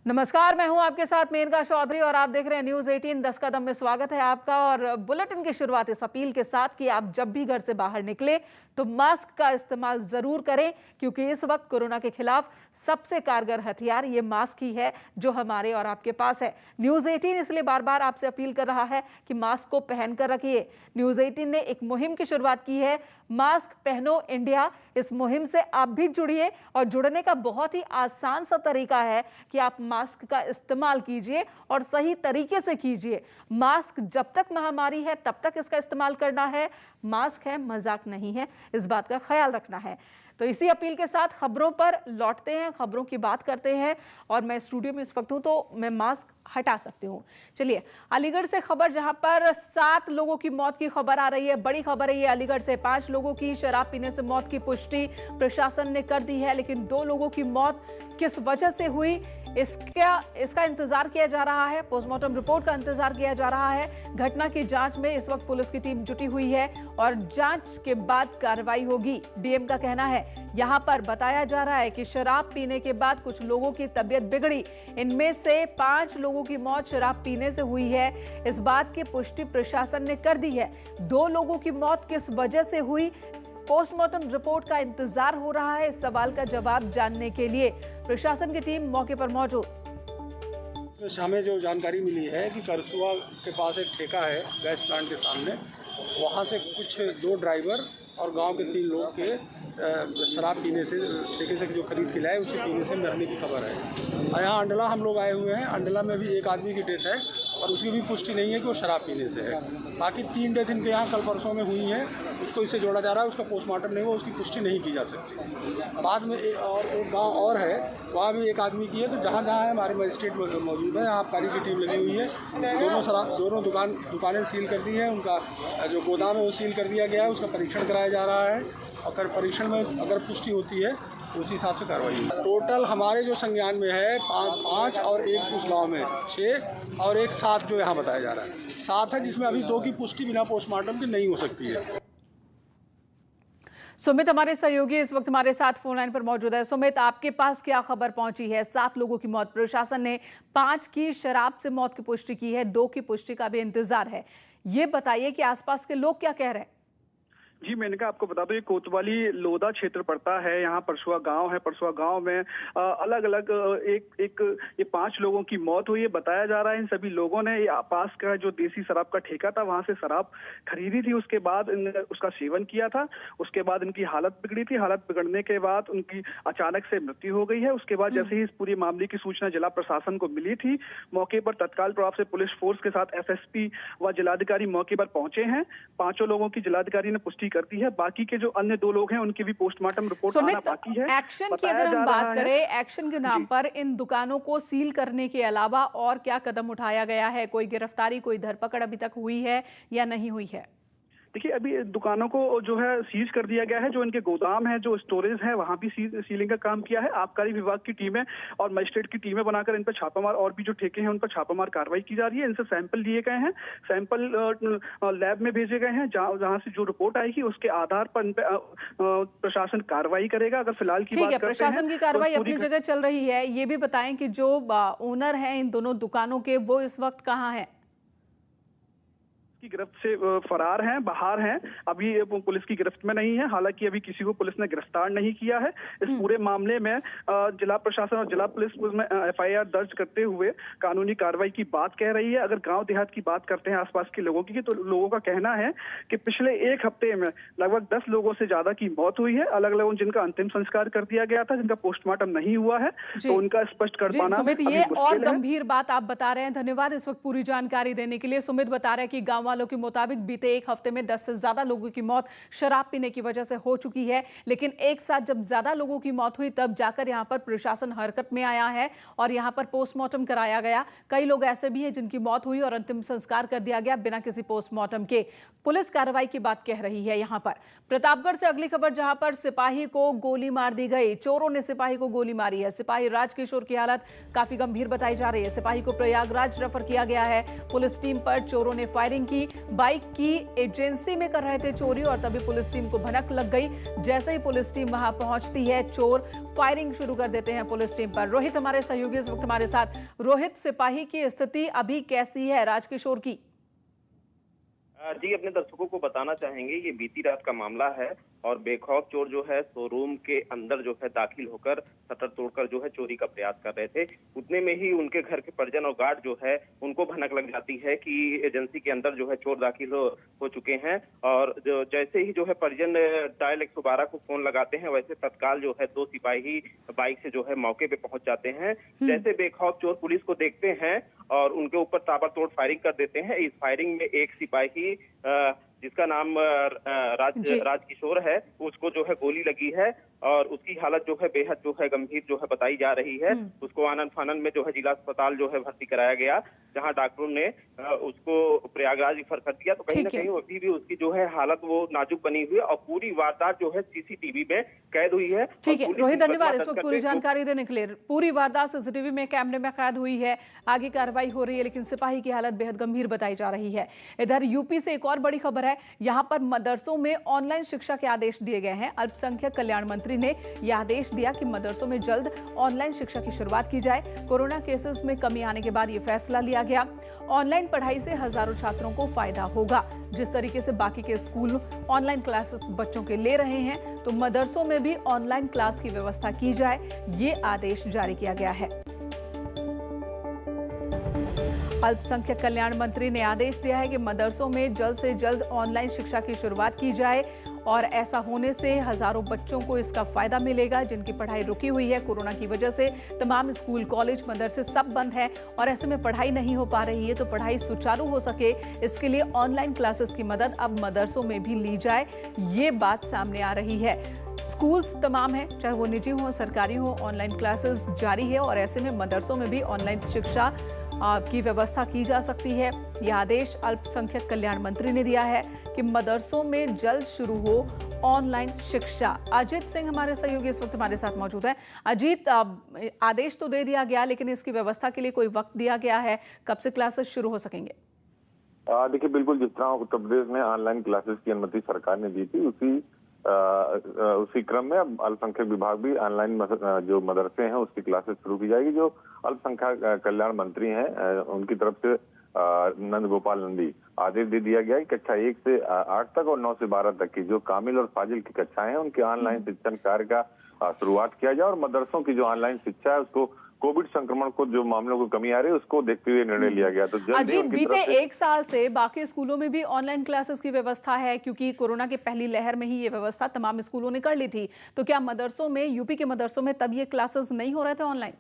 नमस्कार, मैं हूं आपके साथ मेनका चौधरी और आप देख रहे हैं न्यूज 18 10 कदम में। स्वागत है आपका। और बुलेटिन की शुरुआत इस अपील के साथ कि आप जब भी घर से बाहर निकले तो मास्क का इस्तेमाल जरूर करें, क्योंकि इस वक्त कोरोना के खिलाफ सबसे कारगर हथियार ये मास्क ही है जो हमारे और आपके पास है। न्यूज 18 इसलिए बार बार आपसे अपील कर रहा है कि मास्क को पहनकर रखिए। न्यूज 18 ने एक मुहिम की शुरुआत की है, मास्क पहनो इंडिया। इस मुहिम से आप भी जुड़िए और जुड़ने का बहुत ही आसान सा तरीका है कि आप मास्क का इस्तेमाल कीजिए और सही तरीके से कीजिए। मास्क जब तक महामारी है तब तक इसका इस्तेमाल करना है। मास्क है, मजाक नहीं है, इस बात का ख्याल रखना है। तो इसी अपील के साथ खबरों पर लौटते हैं, खबरों की बात करते हैं। और मैं स्टूडियो में इस वक्त हूं तो मैं मास्क हटा सकती हूं। चलिए, अलीगढ़ से खबर, जहां पर 7 लोगों की मौत की खबर आ रही है। बड़ी खबर है ये अलीगढ़ से। 5 लोगों की शराब पीने से मौत की पुष्टि प्रशासन ने कर दी है, लेकिन 2 लोगों की मौत किस वजह से हुई इसका इंतजार किया जा रहा है। पोस्टमार्टम रिपोर्ट का इंतजार किया जा रहा है। घटना की जांच में इस वक्त पुलिस की टीम जुटी हुई है और जांच के बाद कार्रवाई होगी, डीएम का कहना है। यहां पर बताया जा रहा है कि शराब पीने के बाद कुछ लोगों की तबीयत बिगड़ी। इनमें से 5 लोगों की मौत शराब पीने से हुई है। इस बात की पुष्टि प्रशासन ने कर दी है। 2 लोगों की मौत किस वजह से हुई, पोस्टमार्टम रिपोर्ट का इंतजार हो रहा है। इस सवाल का जवाब जानने के लिए प्रशासन की टीम मौके पर मौजूद। हमें जो जानकारी मिली है कि करसुआ के पास एक ठेका है गैस प्लांट के सामने, वहाँ से कुछ 2 ड्राइवर और गांव के 3 लोग के शराब पीने से, ठेके से जो खरीद के लाए उसके पीने से मरने की खबर है। और यहाँ अंडला हम लोग आए हुए हैं। अंडला में भी एक आदमी की डेथ है और उसकी भी पुष्टि नहीं है कि वो शराब पीने से है। बाकी 3 डेथ इनके यहाँ कल परसों में हुई हैं, उसको इससे जोड़ा जा रहा है। उसका पोस्टमार्टम नहीं हुआ, उसकी पुष्टि नहीं की जा सकती। बाद में एक गाँव और है, वहाँ भी एक आदमी की है। तो जहाँ जहाँ है हमारे मजिस्ट्रेट मौजूद है, यहाँ आबकारी की टीम लगी हुई है। दोनों दुकानें सील कर दी हैं। उनका जो गोदाम है वो सील कर दिया गया है, उसका परीक्षण कराया जा रहा है और परीक्षण में अगर पुष्टि होती है तो उसी हिसाब से कार्रवाई होगी। टोटल हमारे जो संज्ञान में है 5 और एक उस गाँव में 6 और एक 7 जो यहाँ बताया जा रहा है 7 है, जिसमें अभी 2 की पुष्टि बिना पोस्टमार्टम की नहीं हो सकती है। सुमित हमारे सहयोगी इस वक्त हमारे साथ फोन लाइन पर मौजूद है। सुमित, आपके पास क्या खबर पहुंची है? 7 लोगों की मौत, प्रशासन ने 5 की शराब से मौत की पुष्टि की है, 2 की पुष्टि का भी इंतजार है। ये बताइए कि आसपास के लोग क्या कह रहे हैं? जी, मैंने कहा आपको बता दो, ये कोतवाली लोधा क्षेत्र पड़ता है। यहाँ परसुआ गांव है। परसुआ गांव में अलग अलग ये 5 लोगों की मौत हुई है। बताया जा रहा है इन सभी लोगों ने पास का जो देसी शराब का ठेका था वहां से शराब खरीदी थी। उसके बाद उसका सेवन किया था। उसके बाद इनकी हालत बिगड़ी थी। हालत बिगड़ने के बाद उनकी अचानक से मृत्यु हो गई है। उसके बाद जैसे ही इस पूरे मामले की सूचना जिला प्रशासन को मिली थी, मौके पर तत्काल प्रभाव से पुलिस फोर्स के साथ एसएसपी व जिलाधिकारी मौके पर पहुंचे हैं। 5 लोगों की जिलाधिकारी ने पुष्टि करती है। बाकी के जो अन्य 2 लोग हैं उनकी भी पोस्टमार्टम रिपोर्ट आना बाकी है। एक्शन की अगर हम बात करें, एक्शन के नाम पर इन दुकानों को सील करने के अलावा और क्या कदम उठाया गया है? कोई गिरफ्तारी, कोई धरपकड़ अभी तक हुई है या नहीं हुई है? देखिए, अभी दुकानों को जो है सीज कर दिया गया है। जो इनके गोदाम है, जो स्टोरेज है, वहां भी सीलिंग का काम किया है। आबकारी विभाग की टीमें और मजिस्ट्रेट की टीमें बनाकर इन पर छापामार, और भी जो ठेके हैं उन पर छापामार कार्रवाई की जा रही है। इनसे सैंपल लिए गए हैं, सैंपल लैब में भेजे गए हैं। जहां से जो रिपोर्ट आएगी उसके आधार पर इन पर प्रशासन कार्रवाई करेगा। अगर फिलहाल की बात करते हैं, प्रशासन की कार्रवाई अपनी जगह चल रही है। ये भी बताएं कि जो ओनर है इन दोनों दुकानों के, वो इस वक्त कहाँ है? की गिरफ्त से फरार हैं, बाहर हैं। अभी पुलिस की गिरफ्त में नहीं है। हालांकि अभी किसी को पुलिस ने गिरफ्तार नहीं किया है। इस पूरे मामले में जिला प्रशासन और जिला पुलिस में एफआईआर दर्ज करते हुए कानूनी कार्रवाई की बात कह रही है। अगर गांव देहात की बात करते हैं आसपास के लोगों की, तो लोगों का कहना है कि पिछले 1 हफ्ते में लगभग 10 लोगों से ज्यादा की मौत हुई है। अलग अलग जिनका अंतिम संस्कार कर दिया गया था, जिनका पोस्टमार्टम नहीं हुआ है, तो उनका स्पष्ट कर पाना सुमित, ये और गंभीर बात आप बता रहे हैं। धन्यवाद इस वक्त पूरी जानकारी देने के लिए। सुमित बता रहे हैं कि गांव वालों के मुताबिक बीते 1 हफ्ते में 10 से ज्यादा लोगों की मौत शराब पीने की वजह से हो चुकी है। लेकिन एक साथ जब ज्यादा लोगों की मौत हुई तब जाकर यहां पर प्रशासन हरकत में आया है और यहां पर पोस्टमार्टम कराया गया। कई लोग ऐसे भी हैं जिनकी मौत हुई और अंतिम संस्कार कर दिया गया बिना किसी पोस्टमार्टम के। पुलिस कार्रवाई की बात कह रही है। यहां पर प्रतापगढ़ से अगली खबर, जहां पर सिपाही को गोली मार दी गई। चोरों ने सिपाही को गोली मारी है। सिपाही राजकिशोर की हालत काफी गंभीर बताई जा रही है। सिपाही को प्रयागराज रेफर किया गया है। पुलिस टीम पर चोरों ने फायरिंग की। कि बाइक की एजेंसी में कर रहे थे चोरी और तभी पुलिस टीम को भनक लग गई। जैसे ही पुलिस टीम वहां पहुंचती है, चोर फायरिंग शुरू कर देते हैं पुलिस टीम पर। रोहित हमारे सहयोगी इस वक्त हमारे साथ। रोहित, सिपाही की स्थिति अभी कैसी है राजकिशोर की? जी, अपने दर्शकों को बताना चाहेंगे ये बीती रात का मामला है और बेखौफ चोर जो है शोरूम के अंदर जो है दाखिल होकर शटर तोड़कर जो है चोरी का प्रयास कर रहे थे। उतने में ही उनके घर के परिजन और गार्ड जो है उनको भनक लग जाती है कि एजेंसी के अंदर जो है चोर दाखिल हो चुके हैं। और जैसे ही जो है परिजन डायल 112 को फोन लगाते हैं, वैसे तत्काल जो है 2 सिपाही बाइक से जो है मौके पे पहुंच जाते हैं। जैसे बेखौफ चोर पुलिस को देखते हैं और उनके ऊपर ताबड़तोड़ फायरिंग कर देते हैं। इस फायरिंग में एक सिपाही जिसका नाम राजकिशोर है, उसको जो है गोली लगी है और उसकी हालत जो है बेहद जो है गंभीर जो है बताई जा रही है। उसको आनन फानन में जो है जिला अस्पताल जो है भर्ती कराया गया, जहां डॉक्टरों ने उसको प्रयागराज रिफर कर दिया। तो कहीं ना कहीं अभी भी उसकी जो है हालत वो नाजुक बनी हुई है और पूरी वारदात जो है सीसीटीवी में कैद हुई है। ठीक है रोहित, धन्यवाद इस वक्त पूरी जानकारी देने के लिए। पूरी वारदात सीसीटीवी में कैमरे में कैद हुई है, आगे कार्रवाई हो रही है, लेकिन सिपाही की हालत बेहद गंभीर बताई जा रही है। इधर यूपी से एक और बड़ी खबर है। यहाँ पर मदरसों में ऑनलाइन शिक्षा के आदेश दिए गए हैं। अल्पसंख्यक कल्याण मंत्री ने यह आदेश दिया कि मदरसों में जल्द ऑनलाइन शिक्षा की शुरुआत की जाए। कोरोना केसेस में कमी आने के बाद यह फैसला लिया गया। ऑनलाइन पढ़ाई से हजारों छात्रों को फायदा होगा। जिस तरीके से बाकी के स्कूल ऑनलाइन क्लासेस बच्चों के ले रहे हैं, तो मदरसों में भी ऑनलाइन क्लास की व्यवस्था की जाए, ये आदेश जारी किया गया है। अल्पसंख्यक कल्याण मंत्री ने आदेश दिया है कि मदरसों में जल्द से जल्द ऑनलाइन शिक्षा की शुरुआत की जाए और ऐसा होने से हजारों बच्चों को इसका फायदा मिलेगा जिनकी पढ़ाई रुकी हुई है। कोरोना की वजह से तमाम स्कूल, कॉलेज, मदरसे सब बंद हैं और ऐसे में पढ़ाई नहीं हो पा रही है, तो पढ़ाई सुचारू हो सके इसके लिए ऑनलाइन क्लासेस की मदद अब मदरसों में भी ली जाए, ये बात सामने आ रही है। स्कूल्स तमाम हैं, चाहे वो निजी हो, सरकारी हो, ऑनलाइन क्लासेस जारी है और ऐसे में मदरसों में भी ऑनलाइन शिक्षा की व्यवस्था की जा सकती है। यह आदेश अल्पसंख्यक कल्याण मंत्री ने दिया है कि मदरसों में जल्द शुरू हो ऑनलाइन शिक्षा। अजीत सिंह हमारे सहयोगी इस वक्त हमारे साथ मौजूद है। अजीत, आदेश तो दे दिया गया, लेकिन इसकी व्यवस्था के लिए कोई वक्त दिया गया है? कब से क्लासेस शुरू हो सकेंगे? देखिए, बिल्कुल जिस तरह उत्तर प्रदेश में ऑनलाइन क्लासेस की अनुमति सरकार ने दी थी, उसी क्रम में अब अल्पसंख्यक विभाग भी ऑनलाइन जो मदरसे हैं उसकी क्लासेस शुरू की जाएगी। जो अल्पसंख्यक कल्याण मंत्री हैं उनकी तरफ से नंद गोपाल नंदी आदेश दे दिया गया है कि कक्षा 1 से 8 तक और 9 से 12 तक की जो कामिल और फाजिल की कक्षाएं हैं उनके ऑनलाइन शिक्षण कार्य का शुरुआत किया जाए और मदरसों की जो ऑनलाइन शिक्षा है उसको कोविड संक्रमण को जो मामलों को कमी आ रही है उसको देखते हुए निर्णय लिया गया। तो अजीत, बीते 1 साल से बाकी स्कूलों में भी ऑनलाइन क्लासेस की व्यवस्था है, क्योंकि कोरोना की पहली लहर में ही ये व्यवस्था तमाम स्कूलों ने कर ली थी। तो क्या मदरसों में, यूपी के मदरसों में तब ये क्लासेस नहीं हो रहे थे ऑनलाइन?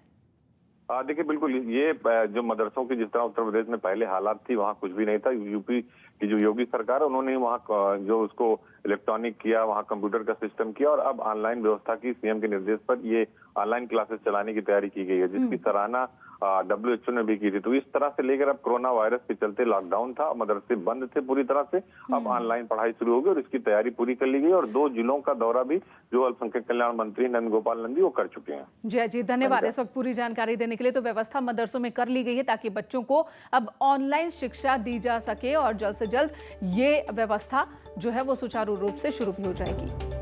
देखिए, बिल्कुल ये जो मदरसों की जिस तरह उत्तर प्रदेश में पहले हालात थी वहाँ कुछ भी नहीं था। यूपी की जो योगी सरकार है उन्होंने वहाँ जो उसको इलेक्ट्रॉनिक किया, वहाँ कंप्यूटर का सिस्टम किया और अब ऑनलाइन व्यवस्था की सीएम के निर्देश पर ये ऑनलाइन क्लासेस चलाने की तैयारी की गई है, जिसकी सराहना WHO ने भी की थी। तो इस तरह से लेकर अब कोरोना वायरस के चलते लॉकडाउन था, मदरसे बंद थे पूरी तरह से, अब ऑनलाइन पढ़ाई शुरू होगी और इसकी तैयारी पूरी कर ली गई और 2 जिलों का दौरा भी जो अल्पसंख्यक कल्याण मंत्री नंद गोपाल नंदी वो कर चुके हैं। जय जी, धन्यवाद इस वक्त पूरी जानकारी देने के लिए। तो व्यवस्था मदरसों में कर ली गई है ताकि बच्चों को अब ऑनलाइन शिक्षा दी जा सके और जल्द से जल्द ये व्यवस्था जो है वो सुचारू रूप से शुरू भी हो जाएगी।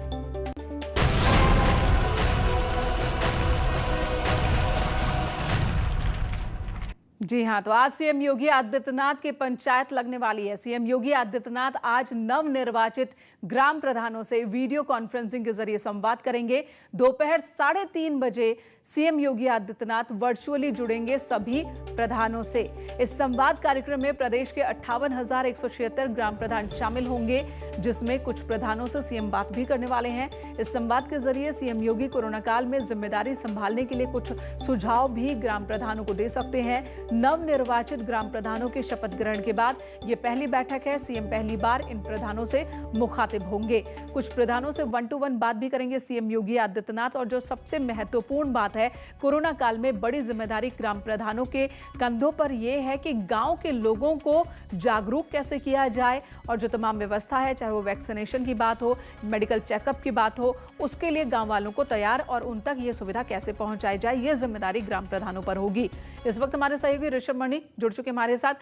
जी हाँ, तो आज सीएम योगी आदित्यनाथ की पंचायत लगने वाली है। सीएम योगी आदित्यनाथ आज नवनिर्वाचित ग्राम प्रधानों से वीडियो कॉन्फ्रेंसिंग के जरिए संवाद करेंगे। दोपहर 3:30 बजे सीएम योगी आदित्यनाथ वर्चुअली जुड़ेंगे सभी प्रधानों से। इस संवाद कार्यक्रम में प्रदेश के 58,176 ग्राम प्रधान शामिल होंगे, जिसमें कुछ प्रधानों से सीएम बात भी करने वाले हैं। इस संवाद के जरिए सीएम योगी कोरोना काल में जिम्मेदारी संभालने के लिए कुछ सुझाव भी ग्राम प्रधानों को दे सकते हैं। नवनिर्वाचित ग्राम प्रधानों के शपथ ग्रहण के बाद ये पहली बैठक है। सीएम पहली बार इन प्रधानों से मुखातिब होंगे। कुछ प्रधानों से 1-to-1 बात भी करेंगे सीएम योगी आदित्यनाथ। और जो सबसे महत्वपूर्ण बात है, कोरोना काल में बड़ी जिम्मेदारी ग्राम प्रधानों के कंधों पर यह है कि गांव के लोगों को जागरूक कैसे किया जाए और जो तमाम व्यवस्था है, चाहे वो वैक्सीनेशन की बात हो, मेडिकल चेकअप की बात हो, उसके लिए गांव वालों को तैयार और उन तक ये सुविधा कैसे पहुंचाई जाए, ये जिम्मेदारी ग्राम प्रधानों पर होगी। इस वक्त हमारे सहयोगी ऋषभ मणि जुड़ चुके हमारे साथ।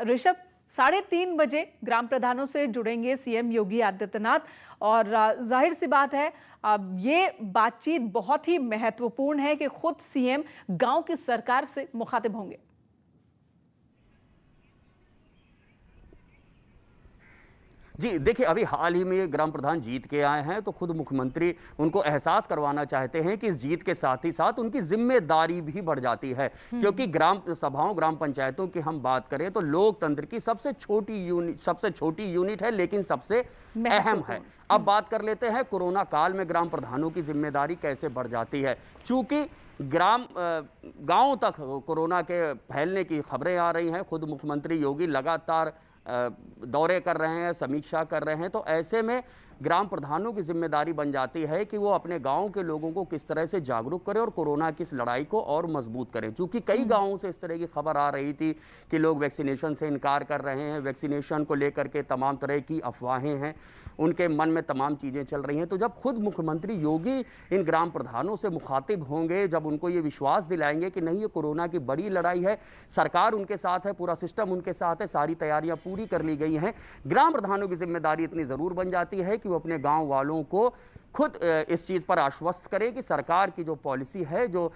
ऋषभ, 3:30 बजे ग्राम प्रधानों से जुड़ेंगे सीएम योगी आदित्यनाथ और जाहिर सी बात है अब ये बातचीत बहुत ही महत्वपूर्ण है कि खुद सीएम गांव की सरकार से मुखातिब होंगे। जी देखिए, अभी हाल ही में ग्राम प्रधान जीत के आए हैं तो खुद मुख्यमंत्री उनको एहसास करवाना चाहते हैं कि इस जीत के साथ ही साथ उनकी जिम्मेदारी भी बढ़ जाती है, क्योंकि ग्राम सभाओं ग्राम पंचायतों की हम बात करें तो लोकतंत्र की सबसे छोटी यूनिट है, लेकिन सबसे अहम है। अब बात कर लेते हैं कोरोना काल में ग्राम प्रधानों की जिम्मेदारी कैसे बढ़ जाती है। चूंकि गांव तक कोरोना के फैलने की खबरें आ रही हैं, खुद मुख्यमंत्री योगी लगातार दौरे कर रहे हैं, समीक्षा कर रहे हैं, तो ऐसे में ग्राम प्रधानों की जिम्मेदारी बन जाती है कि वो अपने गांव के लोगों को किस तरह से जागरूक करें और कोरोना की इस लड़ाई को और मजबूत करें। क्योंकि कई गांवों से इस तरह की खबर आ रही थी कि लोग वैक्सीनेशन से इनकार कर रहे हैं, वैक्सीनेशन को लेकर के तमाम तरह की अफवाहें हैं, उनके मन में तमाम चीज़ें चल रही हैं। तो जब खुद मुख्यमंत्री योगी इन ग्राम प्रधानों से मुखातिब होंगे, जब उनको ये विश्वास दिलाएंगे कि नहीं ये कोरोना की बड़ी लड़ाई है, सरकार उनके साथ है, पूरा सिस्टम उनके साथ है, सारी तैयारियां पूरी कर ली गई हैं, ग्राम प्रधानों की जिम्मेदारी इतनी ज़रूर बन जाती है कि वो अपने गाँव वालों को खुद इस चीज़ पर आश्वस्त करें कि सरकार की जो पॉलिसी है, जो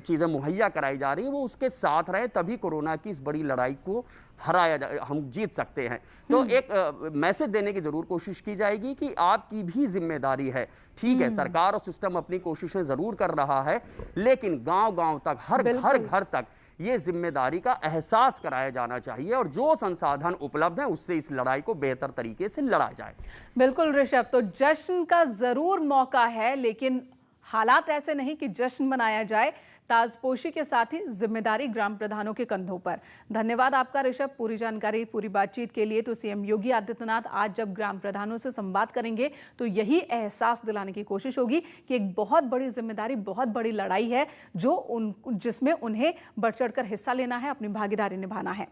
चीज़ें मुहैया कराई जा रही है, वो उसके साथ रहे, तभी कोरोना की इस बड़ी लड़ाई को हम जीत सकते हैं। तो एक मैसेज देने की जरूर कोशिश की जाएगी कि आपकी भी जिम्मेदारी है। ठीक है, सरकार और सिस्टम अपनी कोशिशें जरूर कर रहा है, लेकिन गांव-गांव तक, हर घर तक ये जिम्मेदारी का एहसास कराया जाना चाहिए और जो संसाधन उपलब्ध है उससे इस लड़ाई को बेहतर तरीके से लड़ा जाए। बिल्कुल ऋषभ, तो जश्न का जरूर मौका है, लेकिन हालात ऐसे नहीं कि जश्न मनाया जाए, ताजपोशी के साथ ही जिम्मेदारी ग्राम प्रधानों के कंधों पर। धन्यवाद आपका ऋषभ, पूरी जानकारी, पूरी बातचीत के लिए। तो सीएम योगी आदित्यनाथ आज जब ग्राम प्रधानों से संवाद करेंगे तो यही एहसास दिलाने की कोशिश होगी कि एक बहुत बड़ी जिम्मेदारी, बहुत बड़ी लड़ाई है जिसमें उन्हें बढ़ चढ़कर हिस्सा लेना है, अपनी भागीदारी निभाना है।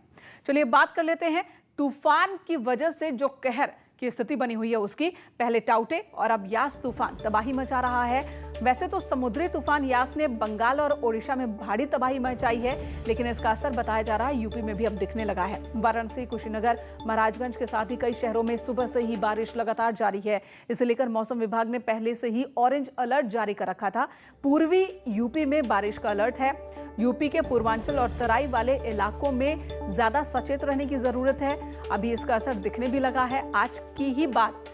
चलिए बात कर लेते हैं तूफान की वजह से जो कहर की स्थिति बनी हुई है उसकी। पहले टाउटे और अब यास तूफान तबाही मचा रहा है। वैसे तो समुद्री तूफान यास ने बंगाल और ओडिशा में भारी तबाही मचाई है, लेकिन इसका असर बताया जा रहा है यूपी में भी अब दिखने लगा है। वाराणसी, कुशीनगर, महाराजगंज के साथ ही कई शहरों में सुबह से ही बारिश लगातार जारी है। इसे लेकर मौसम विभाग ने पहले से ही ऑरेंज अलर्ट जारी कर रखा था। पूर्वी यूपी में बारिश का अलर्ट है। यूपी के पूर्वांचल और तराई वाले इलाकों में ज्यादा सचेत रहने की जरूरत है। अभी इसका असर दिखने भी लगा है। आज की ही बात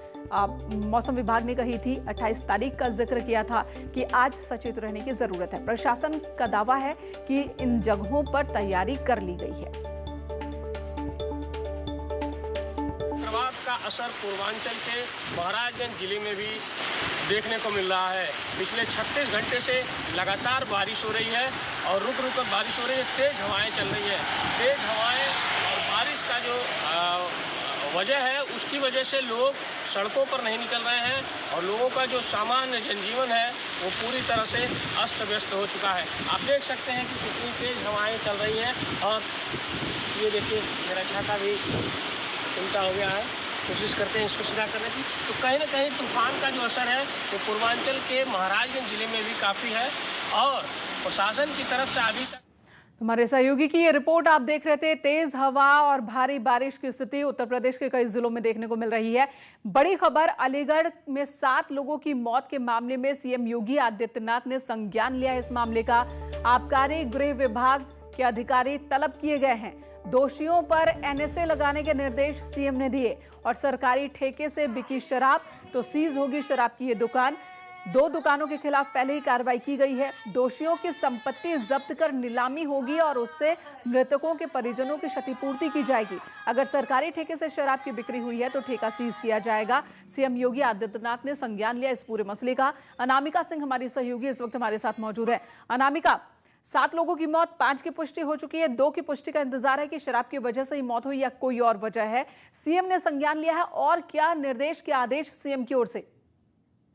मौसम विभाग ने कही थी, 28 तारीख का जिक्र किया था कि आज सचेत रहने की जरूरत है। प्रशासन का दावा है कि इन जगहों पर तैयारी कर ली गई है। प्रभाव का असर पूर्वांचल के महाराजगंज जिले में भी देखने को मिल रहा है। पिछले 36 घंटे से लगातार बारिश हो रही है और रुक रुक कर बारिश हो रही है। तेज हवाएं चल रही है। तेज हवाएं और बारिश का जो वजह है, उसकी वजह से लोग सड़कों पर नहीं निकल रहे हैं और लोगों का जो सामान्य जनजीवन है वो पूरी तरह से अस्त व्यस्त हो चुका है। आप देख सकते हैं कि कितनी तेज हवाएं चल रही हैं और ये देखिए मेरा छाता भी उल्टा हो गया है। कोशिश करते हैं इसको सीधा करने की। तो कहीं ना कहीं तूफान का जो असर है वो पूर्वांचल के महाराजगंज जिले में भी काफ़ी है और प्रशासन की तरफ से अभी तक। हमारे सहयोगी की ये रिपोर्ट आप देख रहे थे। तेज हवा और भारी बारिश की स्थिति उत्तर प्रदेश के कई जिलों में देखने को मिल रही है। बड़ी खबर, अलीगढ़ में 7 लोगों की मौत के मामले में सीएम योगी आदित्यनाथ ने संज्ञान लिया है। इस मामले का आबकारी गृह विभाग के अधिकारी तलब किए गए हैं। दोषियों पर एनएसए लगाने के निर्देश सीएम ने दिए और सरकारी ठेके से बिकी शराब तो सीज होगी शराब की ये दुकान। 2 दुकानों के खिलाफ पहले ही कार्रवाई की गई है। दोषियों की संपत्ति जब्त कर नीलामी होगी और उससे मृतकों के परिजनों की क्षतिपूर्ति की जाएगी। अगर सरकारी ठेके से शराब की बिक्री हुई है तो ठेका सीज किया जाएगा। सीएम योगी आदित्यनाथ ने संज्ञान लिया इस पूरे मसले का। अनामिका सिंह हमारी सहयोगी इस वक्त हमारे साथ मौजूद है। अनामिका, 7 लोगों की मौत, 5 की पुष्टि हो चुकी है, 2 की पुष्टि का इंतजार है कि शराब की वजह से ही मौत हुई या कोई और वजह है। सीएम ने संज्ञान लिया है और क्या निर्देश, क्या आदेश सीएम की ओर से?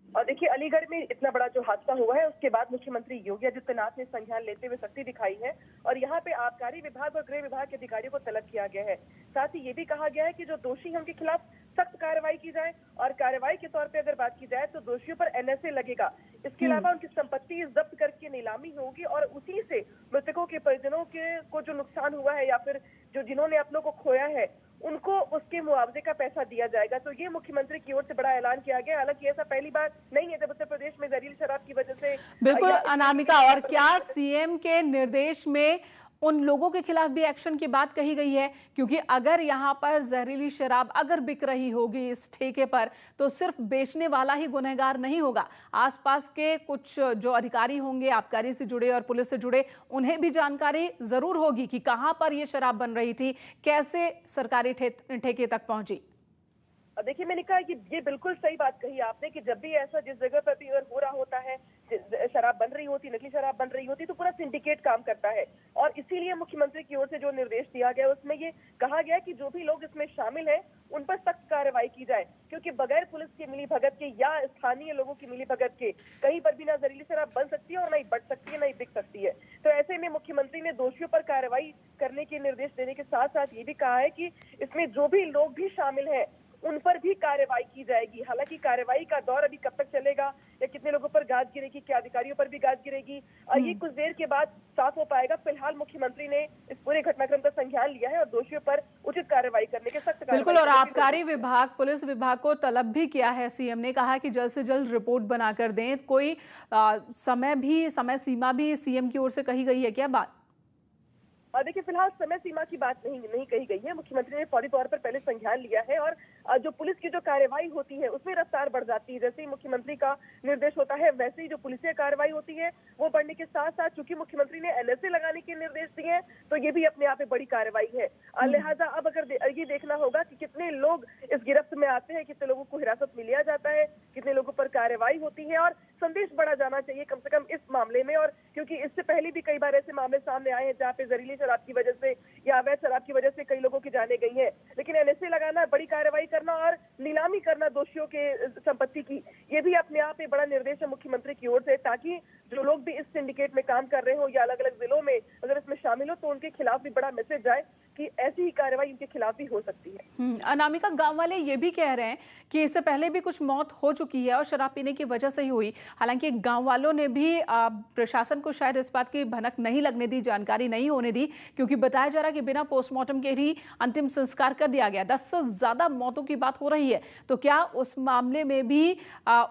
और देखिए, अलीगढ़ में इतना बड़ा जो हादसा हुआ है उसके बाद मुख्यमंत्री योगी आदित्यनाथ ने संज्ञान लेते हुए सख्ती दिखाई है और यहाँ पे आबकारी विभाग और गृह विभाग के अधिकारियों को तलब किया गया है। साथ ही ये भी कहा गया है कि जो दोषी हैं उनके खिलाफ सख्त कार्रवाई की जाए और कार्रवाई के तौर पे अगर बात की जाए तो दोषियों पर एनएसए लगेगा। इसके अलावा उनकी संपत्ति जब्त करके नीलामी होगी और उसी से मृतकों के परिजनों के को जो नुकसान हुआ है या फिर जो जिन्होंने अपनों को खोया है उनको उसके मुआवजे का पैसा दिया जाएगा। तो ये मुख्यमंत्री की ओर से बड़ा ऐलान किया गया। हालांकि ऐसा पहली बार नहीं है जब उत्तर प्रदेश में जहरीली शराब की वजह से बिल्कुल अनामिका, और क्या सीएम के निर्देश में उन लोगों के खिलाफ भी एक्शन की बात कही गई है? क्योंकि अगर यहाँ पर जहरीली शराब अगर बिक रही होगी इस ठेके पर, तो सिर्फ बेचने वाला ही गुनहगार नहीं होगा, आसपास के कुछ जो अधिकारी होंगे आबकारी से जुड़े और पुलिस से जुड़े, उन्हें भी जानकारी जरूर होगी कि कहाँ पर ये शराब बन रही थी, कैसे सरकारी ठेके तक पहुंची। देखिए मैंने कहा कि ये बिल्कुल सही बात कही आपने कि जब भी ऐसा जिस जगह पर भी हो रहा होता है, शराब बन रही होती, नकली शराब बन रही होती, तो पूरा सिंडिकेट काम करता है। और इसीलिए मुख्यमंत्री की ओर से जो निर्देश दिया गया उसमें ये कहा गया कि जो भी लोग इसमें शामिल हैं उन पर सख्त कार्रवाई की जाए, क्योंकि बगैर पुलिस की मिलीभगत के या स्थानीय लोगों की मिलीभगत के कहीं पर भी ना जहरीली शराब बन सकती है और ना ही बढ़ सकती है, ना ही बिक सकती है। तो ऐसे में मुख्यमंत्री ने दोषियों पर कार्रवाई करने के निर्देश देने के साथ साथ ये भी कहा है कि इसमें जो भी लोग भी शामिल हैं उन पर भी कार्रवाई की जाएगी। हालांकि कार्रवाई का दौर अभी कब तक चलेगा या कितने लोगों पर गाज गिरेगी, क्या अधिकारियों पर भी गाज गिरेगी, ये कुछ देर के बाद साफ हो पाएगा। फिलहाल मुख्यमंत्री ने इस पूरे घटनाक्रम का संज्ञान लिया है और दोषियों पर उचित कार्रवाई करने के सख्त बिल्कुल। और आबकारी विभाग, पुलिस विभाग को तलब भी किया है। सीएम ने कहा कि जल्द से जल्द रिपोर्ट बनाकर दें। कोई समय सीमा भी सीएम की ओर से कही गई है क्या बात? देखिए फिलहाल समय सीमा की बात नहीं कही गई है। मुख्यमंत्री ने फौरी तौर पर पहले संज्ञान लिया है और जो पुलिस की जो कार्रवाई होती है उसमें रफ्तार बढ़ जाती है। जैसे ही मुख्यमंत्री का निर्देश होता है वैसे ही जो पुलिस कार्रवाई होती है वो बढ़ने के साथ साथ चूंकि मुख्यमंत्री ने एनएसए लगाने के निर्देश दिए हैं तो ये भी अपने आप में बड़ी कार्रवाई है। लिहाजा अब अगर ये देखना होगा कि कितने लोग इस गिरफ्त में आते हैं, कितने लोगों को हिरासत में लिया जाता है, कितने लोगों पर कार्रवाई होती है और संदेश बढ़ा जाना चाहिए कम से कम इस मामले में। और क्योंकि इससे पहले भी कई बार ऐसे मामले सामने आए हैं जहाँ पे जहरीली शराब की वजह से या अवैध शराब की वजह से कई लोगों की जाने गई है। लेकिन एनएसए लगाना, बड़ी कार्रवाई करना और नीलामी करना दोषियों के संपत्ति की, ये भी अपने आप में बड़ा निर्देश है मुख्यमंत्री की ओर से, ताकि जो लोग भी इस सिंडिकेट में काम कर रहे हो या अलग अलग जिलों में अगर इसमें शामिल हो तो उनके खिलाफ भी बड़ा मैसेज जाए कि ऐसी ही कार्रवाई इनके खिलाफ भी हो सकती है। अनामिका, गांव वाले ये भी कह रहे हैं कि इससे पहले भी कुछ मौत हो चुकी है और शराब पीने की वजह से ही हुई। हालांकि गांव वालों ने भी प्रशासन को शायद इस बात की भनक नहीं लगने दी, जानकारी नहीं होने दी, क्योंकि बताया जा रहा है कि बिना पोस्टमार्टम के ही अंतिम संस्कार कर दिया गया। 10 से ज्यादा मौतों की बात हो रही है, तो क्या उस मामले में भी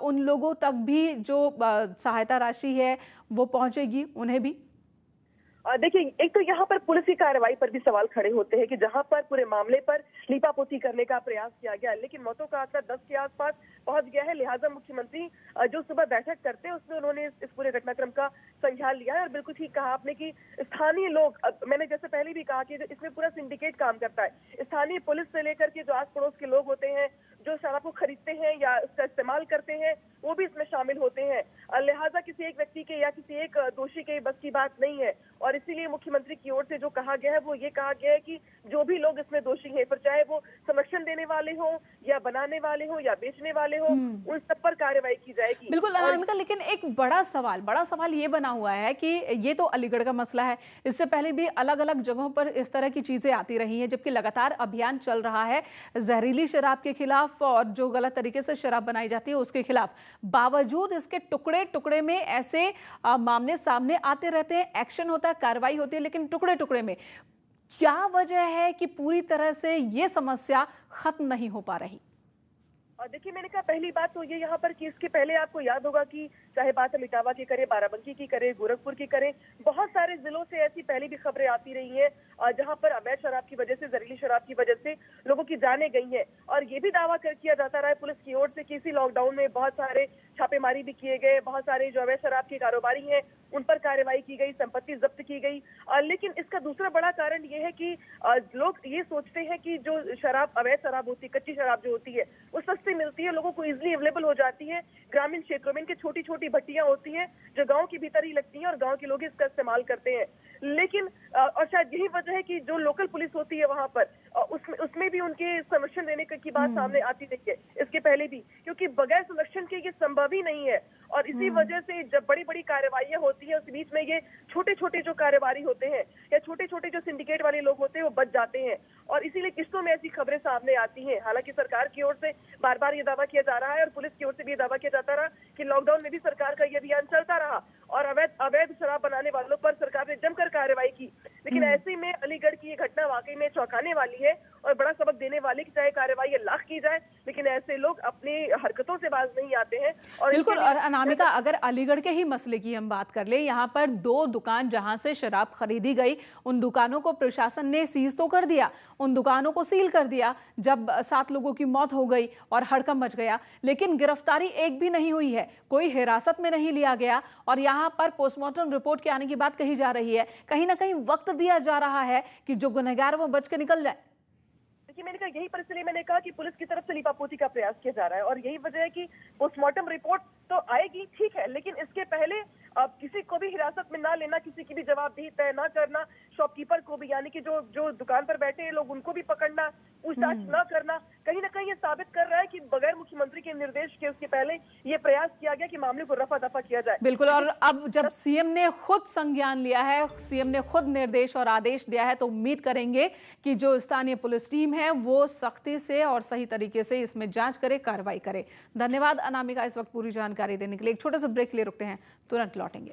उन लोगों तक भी जो सहायता राशि है वो पहुंचेगी, उन्हें भी? देखिए एक तो यहाँ पर पुलिस की कार्रवाई पर भी सवाल खड़े होते हैं कि जहाँ पर पूरे मामले पर लीपापोती करने का प्रयास किया गया लेकिन मौतों का आंकड़ा 10 के आसपास पहुंच गया है। लिहाजा मुख्यमंत्री जो सुबह बैठक करते हैं उसमें उन्होंने इस पूरे घटनाक्रम का संज्ञान लिया है। और बिल्कुल ठीक कहा आपने कि स्थानीय लोग, मैंने जैसे पहले भी कहा कि इसमें पूरा सिंडिकेट काम करता है। स्थानीय पुलिस से लेकर के जो आस पड़ोस के लोग होते हैं, जो शराब को खरीदते हैं या उसका इस्तेमाल करते हैं, वो भी इसमें शामिल होते हैं। लिहाजा किसी एक व्यक्ति के या किसी एक दोषी के बस की बात नहीं है और इसीलिए मुख्यमंत्री की ओर से जो कहा गया है वो ये कहा गया है कि जो भी लोग इसमें दोषी हैं, फिर चाहे वो संरक्षण देने वाले हो या बनाने वाले हो या बेचने वाले हो, उन सब पर कार्रवाई की जाएगी। बिल्कुल अनामिका, लेकिन एक बड़ा सवाल ये बना हुआ है कि ये तो अलीगढ़ का मसला है, इससे पहले भी अलग अलग जगहों पर इस तरह की चीजें आती रही हैं, जबकि लगातार अभियान चल रहा है जहरीली शराब के खिलाफ और जो गलत तरीके से शराब बनाई जाती है उसके खिलाफ। बावजूद इसके टुकड़े टुकड़े में ऐसे मामले सामने आते रहते हैं, एक्शन होता है, कार्रवाई होती है, लेकिन टुकड़े टुकड़े में। क्या वजह है कि पूरी तरह से ये समस्या खत्म नहीं हो पा रही? और देखिए मैंने कहा पहली बात तो ये यहाँ पर कि इसके पहले आपको याद होगा कि चाहे बात हम इटावा की करें, बाराबंकी की करें, गोरखपुर की करें, बहुत सारे जिलों से ऐसी पहले भी खबरें आती रही हैं जहाँ पर अवैध शराब की वजह से, जहरीली शराब की वजह से लोगों की जानें गई हैं। और ये भी दावा किया जाता रहा है पुलिस की ओर से कि इसी लॉकडाउन में बहुत सारे छापेमारी भी किए गए, बहुत सारे जो अवैध शराब के कारोबारी हैं उन पर कार्रवाई की गई, संपत्ति जब्त की गई। लेकिन इसका दूसरा बड़ा कारण ये है कि लोग ये सोचते हैं कि जो शराब, अवैध शराब होती है, कच्ची शराब जो होती है वो सस्ती मिलती है, लोगों को इजीली अवेलेबल हो जाती है। ग्रामीण क्षेत्रों में इनकी छोटी छोटी भट्टियां होती हैं जो गांव के भीतर ही लगती हैं और गांव के लोग इसका इस्तेमाल करते हैं। लेकिन और शायद यही वजह है कि जो लोकल पुलिस होती है वहां पर उसमें भी उनके संरक्षण देने की बात सामने आती रही है इसके पहले भी, क्योंकि बगैर संरक्षण के ये संभव ही नहीं है। और इसी वजह से जब बड़ी बड़ी कार्रवाइयां होती है उस बीच में ये छोटे छोटे जो कारोबारी होते हैं या छोटे छोटे जो सिंडिकेट वाले लोग होते हैं वो बच जाते हैं और इसीलिए किस्तों में ऐसी खबरें सामने आती हैं। हालांकि सरकार की ओर से बार बार ये दावा किया जा रहा है और पुलिस की ओर से भी ये दावा किया जाता रहा कि लॉकडाउन में भी सरकार का ये अभियान चलता रहा और अवैध शराब बनाने वालों पर सरकार ने जमकर कार्रवाई की। लेकिन ऐसे में अलीगढ़ की ये घटना वाकई में चौंकाने वाली है और बड़ा सबक देने वाली कि चाहे कार्रवाई लाख की जाए, लेकिन ऐसे लोग अपनी हरकतों से बाज नहीं आते हैं। और बिल्कुल। और अनामिका, अगर अलीगढ़ के ही मसले की हम बात कर ले, यहाँ पर 2 दुकान जहां से शराब खरीदी गई, उन दुकानों को प्रशासन ने सीज तो कर दिया, उन दुकानों को सील कर दिया जब 7 लोगों की मौत हो गई और हड़कंप मच गया, लेकिन गिरफ्तारी एक भी नहीं हुई है, कोई हिरासत में नहीं लिया गया। और यहाँ पर पोस्टमार्टम रिपोर्ट के आने की बात कही जा रही है, कहीं ना कहीं वक्त दिया जा रहा है कि जो गुनहगार वो बच के निकल जाए। देखिए, मैंने कहा यही पर, इसलिए मैंने कहा कि पुलिस की तरफ से लीपापोती का प्रयास किया जा रहा है और यही वजह है कि पोस्टमार्टम रिपोर्ट तो आएगी, ठीक है, लेकिन इसके पहले अब किसी को भी हिरासत में ना लेना, किसी की भी जवाबदेही तय ना करना, शॉपकीपर को भी, यानी कि जो दुकान पर बैठे हैं लोग, उनको भी पकड़ना, पूछताछ ना करना, कहीं ना कहीं ये साबित कर रहा है कि बगैर मुख्यमंत्री के निर्देश के उसके पहले ये प्रयास किया गया कि मामले को रफा दफा किया जाए। बिल्कुल। और अब जब सीएम ने खुद संज्ञान लिया है, सीएम ने खुद निर्देश और आदेश दिया है, तो उम्मीद करेंगे कि जो स्थानीय पुलिस टीम है वो सख्ती से और सही तरीके से इसमें जांच करे, कार्रवाई करे। धन्यवाद अनामिका इस वक्त पूरी जानकारी देने के लिए। एक छोटे से ब्रेक ले रुकते हैं, तुरंत लौटेंगे।